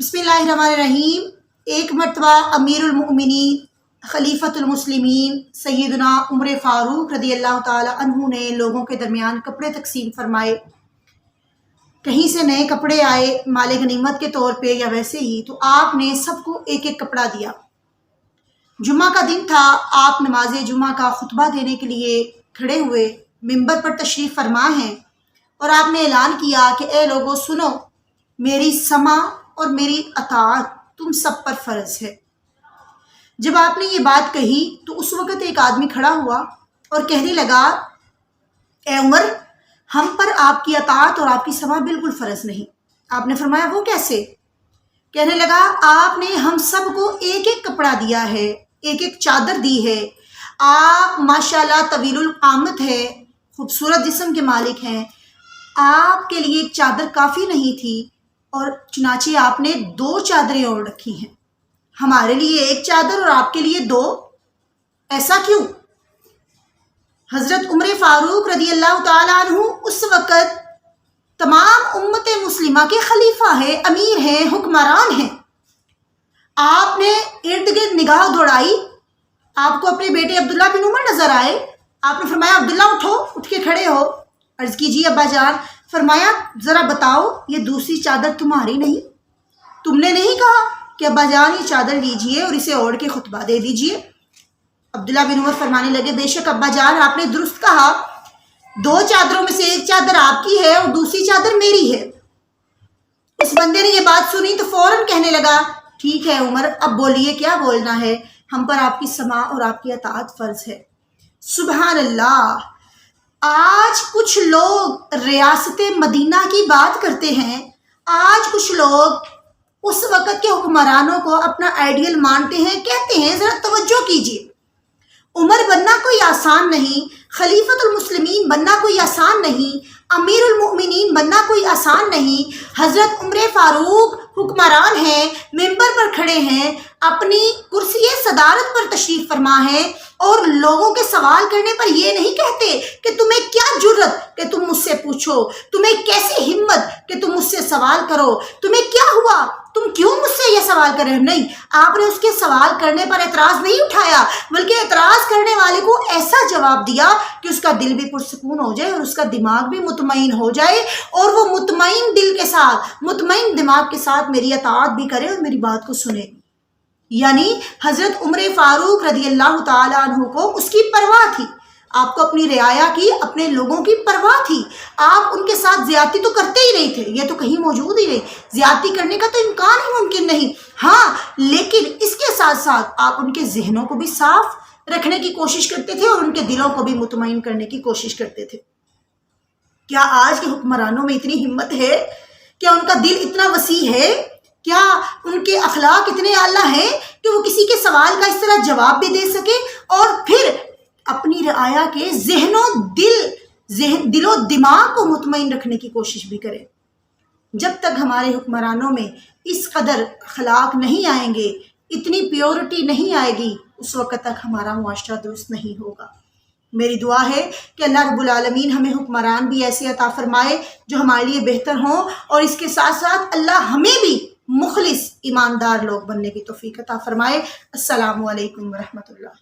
बिस्मिल्लाहिर्रहमानिर्रहीम। एक मरतबा अमीरुल-मुमिनीन खलीफतुल मुस्लिमीन सैयदना उमर फ़ारूक रज़ियल्लाहु ताला अन्हु ने लोगों के दरमियान कपड़े तकसीम फरमाए। कहीं से नए कपड़े आए माले गनीमत के तौर पे या वैसे ही, तो आपने सबको एक एक कपड़ा दिया। जुम्मा का दिन था, आप नमाज जुम्मा का खुतबा देने के लिए खड़े हुए, मिंबर पर तशरीफ़ फरमा हैं और आपने ऐलान किया कि ए लोगों सुनो, मेरी समा और मेरी अताअत तुम सब पर फ़र्ज है। जब आपने ये बात कही तो उस वक़्त एक आदमी खड़ा हुआ और कहने लगा, ए उमर, हम पर आपकी अताअत और आपकी समा बिल्कुल फ़र्ज नहीं। आपने फरमाया वो कैसे? कहने लगा, आपने हम सब को एक एक कपड़ा दिया है, एक एक चादर दी है। आप माशाल्लाह तवीलुल क़ामत है, खूबसूरत जिस्म के मालिक हैं। आपके लिए एक चादर काफ़ी नहीं थी और चुनाचे आपने 2 चादरें और रखी हैं। हमारे लिए एक चादर और आपके लिए 2, ऐसा क्यों? हज़रत उमर फ़ारूक रज़ियल्लाहु ताला अन्हु उस वक़्त तमाम उम्मत मुस्लिमा के खलीफा है, अमीर हैं, हुक्मरान हैं। आपने इर्द गिर्द निगाह दौड़ाई, आपको अपने बेटे अब्दुल्ला बिन उमर नजर आए। आपने फरमाया, अब्दुल्ला उठो, उठ के खड़े हो। अर्ज कीजिए अब्बा जान। फरमाया, ज़रा बताओ ये दूसरी चादर तुम्हारी नहीं? तुमने नहीं कहा कि अब्बा जान ये चादर लीजिए और इसे ओढ़ के खुतबा दे दीजिए? अब्दुल्ला बिन उमर फरमाने लगे, बेशक अब्बा जान, आपने दुरुस्त कहा। 2 चादरों में से एक चादर आपकी है और दूसरी चादर मेरी है। इस बंदे ने ये बात सुनी तो फौरन कहने लगा, ठीक है उमर, अब बोलिए क्या बोलना है? हम पर आपकी समा और आपकी अताअत फ़र्ज है। सुबहान अल्लाह। आज कुछ लोग रियासत मदीना की बात करते हैं। आज कुछ लोग उस वक़्त के हुक्मरानों को अपना आइडियल मानते हैं, कहते हैं। ज़रा तवज्जो कीजिए, उमर बनना कोई आसान नहीं, खलीफतुल मुस्लिमीन बनना कोई आसान नहीं, अमीरुल मुमिनीन बनना कोई आसान नहीं। हज़रत उमर फ़ारूक हुक्मरान हैं, मिंबर पर खड़े हैं, अपनी कुर्सी सदारत पर तशरीफ़ फरमा है और लोगों के सवाल करने पर ये नहीं कहते कि तुम्हें क्या जुर्रत कि तुम मुझसे पूछो, तुम्हें कैसी हिम्मत कि तुम मुझसे सवाल करो, तुम्हें क्या हुआ, तुम क्यों मुझसे ये सवाल कर रहे हो? नहीं, आपने उसके सवाल करने पर एतराज़ नहीं उठाया, बल्कि एतराज़ करने वाले को ऐसा जवाब दिया कि उसका दिल भी पुरसकून हो जाए और उसका दिमाग भी मुतमईन हो जाए और वो मुतमईन दिल के साथ, मुतमईन दिमाग के साथ मेरी अताअत भी करे और मेरी बात को सुने। यानी हज़रत उमर फ़ारूक रज़ियल्लाहु ताला अन्हु को उसकी परवाह थी। आपको अपनी रियाया की, अपने लोगों की परवाह थी। आप उनके साथ ज्यादती तो करते ही नहीं थे, ये तो कहीं मौजूद ही नहीं। ज्यादती करने का तो इम्कान ही मुमकिन नहीं। हाँ, लेकिन इसके साथ साथ आप उनके जहनों को भी साफ रखने की कोशिश करते थे और उनके दिलों को भी मुतमईन करने की कोशिश करते थे। क्या आज के हुक्मरानों में इतनी हिम्मत है? क्या उनका दिल इतना वसी है? क्या उनके अखलाक इतने आला हैं कि वो किसी के सवाल का इस तरह जवाब भी दे सके और फिर अपनी रियाया के दिलो दिमाग को मुतमईन रखने की कोशिश भी करें? जब तक हमारे हुक्मरानों में इस कदर अखलाक नहीं आएंगे, इतनी प्योरिटी नहीं आएगी, उस वक़्त तक हमारा मुआशरा दुरुस्त नहीं होगा। मेरी दुआ है कि अल्लाह रब्बुल आलमीन हमें हुक्मरान भी ऐसे अता फरमाए जो हमारे लिए बेहतर हों और इसके साथ साथ अल्लाह हमें भी मुखलिस ईमानदार लोग बनने की तौफीक अता फरमाए। अस्सलामु अलैकुम व रहमतुल्लाह।